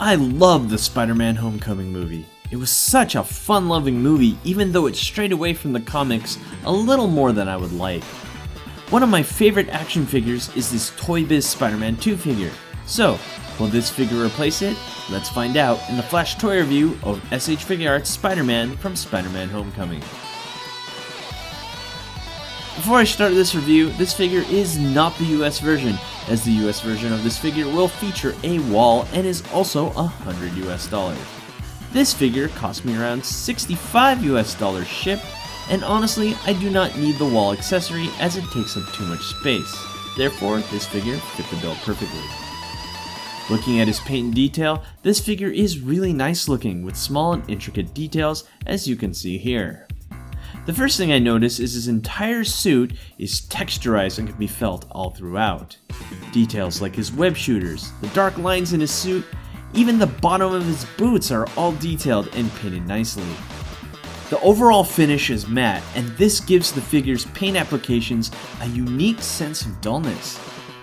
I love the Spider-Man Homecoming movie. It was such a fun-loving movie, even though it strayed away from the comics a little more than I would like. One of my favorite action figures is this Toy Biz Spider-Man 2 figure. So, will this figure replace it? Let's find out in the Flash Toy review of SH Figuarts Spider-Man from Spider-Man Homecoming. Before I start this review, this figure is not the US version, as the US version of this figure will feature a wall and is also $100 US. This figure cost me around $65 US shipped, and honestly, I do not need the wall accessory as it takes up too much space. Therefore, this figure fit the bill perfectly. Looking at his paint and detail, this figure is really nice looking with small and intricate details, as you can see here. The first thing I notice is his entire suit is texturized and can be felt all throughout. Details like his web shooters, the dark lines in his suit, even the bottom of his boots are all detailed and painted nicely. The overall finish is matte, and this gives the figure's paint applications a unique sense of dullness.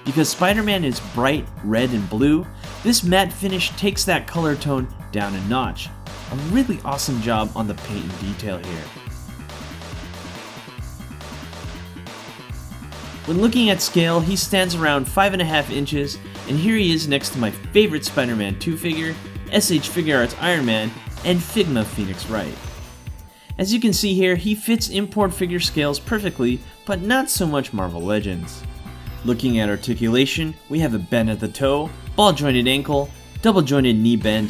Because Spider-Man is bright red and blue, this matte finish takes that color tone down a notch. A really awesome job on the paint and detail here. When looking at scale, he stands around 5.5 inches, and here he is next to my favorite Spider-Man 2 figure, SH Figuarts Iron Man, and Figma Phoenix Wright. As you can see here, he fits import figure scales perfectly, but not so much Marvel Legends. Looking at articulation, we have a bend at the toe, ball jointed ankle, double jointed knee bend,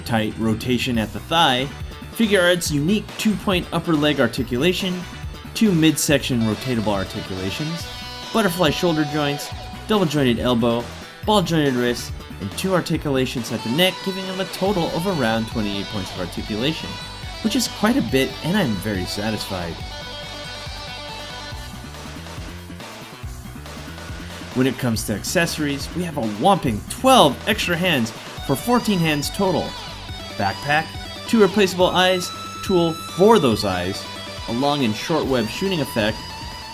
tight rotation at the thigh, Figuarts' unique 2-point upper leg articulation, 2 midsection rotatable articulations, butterfly shoulder joints, double jointed elbow, ball jointed wrist, and 2 articulations at the neck, giving him a total of around 28 points of articulation, which is quite a bit, and I'm very satisfied. When it comes to accessories, we have a whopping 12 extra hands for 14 hands total. Backpack, 2 replaceable eyes, tool for those eyes, a long and short web shooting effect,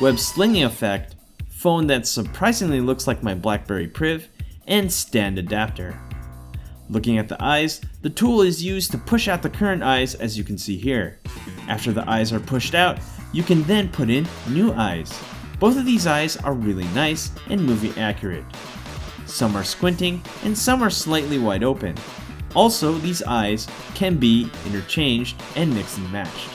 web slinging effect, phone that surprisingly looks like my BlackBerry Priv, and stand adapter. Looking at the eyes, the tool is used to push out the current eyes, as you can see here. After the eyes are pushed out, you can then put in new eyes. Both of these eyes are really nice and movie accurate. Some are squinting and some are slightly wide open. Also, these eyes can be interchanged and mixed and matched.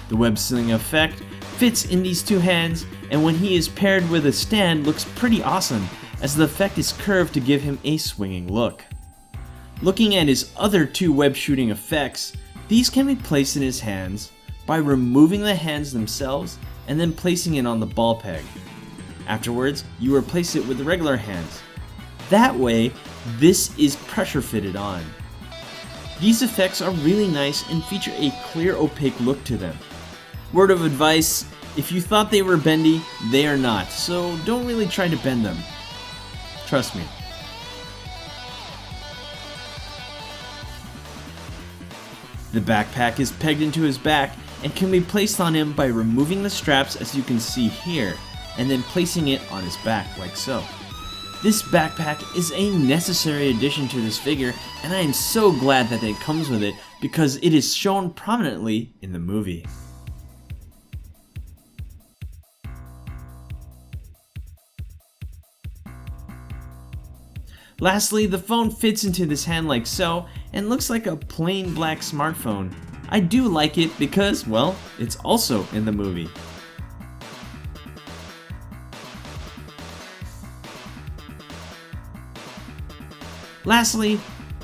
The web slinging effect fits in these 2 hands, and when he is paired with a stand looks pretty awesome, as the effect is curved to give him a swinging look. Looking at his other 2 web shooting effects, these can be placed in his hands by removing the hands themselves and then placing it on the ball peg. Afterwards, you replace it with the regular hands. That way, this is pressure fitted on. These effects are really nice and feature a clear opaque look to them. Word of advice, if you thought they were bendy, they are not, so don't really try to bend them. Trust me. The backpack is pegged into his back and can be placed on him by removing the straps, as you can see here, and then placing it on his back like so. This backpack is a necessary addition to this figure, and I am so glad that it comes with it because it is shown prominently in the movie. Lastly, the phone fits into this hand like so, and looks like a plain black smartphone. I do like it because, well, it's also in the movie. Lastly,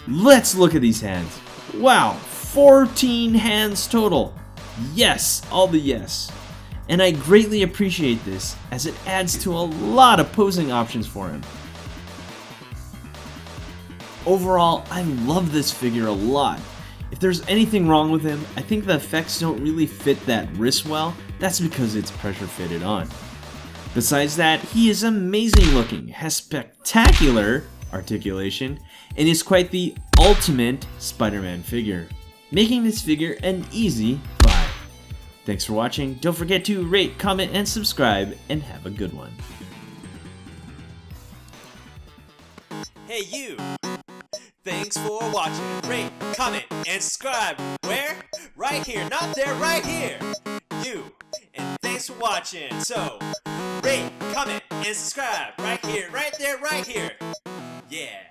let's look at these hands. Wow, 14 hands total. Yes, all the yes. And I greatly appreciate this, as it adds to a lot of posing options for him. Overall, I love this figure a lot. If there's anything wrong with him, I think the effects don't really fit that wrist well. That's because it's pressure fitted on. Besides that, he is amazing looking, has spectacular Articulation, and is quite the ultimate Spider-Man figure, making this figure an easy buy. Thanks for watching. Don't forget to rate, comment, and subscribe, and have a good one. Hey you! Thanks for watching. Rate, comment, and subscribe. Where? Right here. Not there, right here. You. And thanks for watching. So, rate, comment, and subscribe. Right here, right there, right here. Yeah.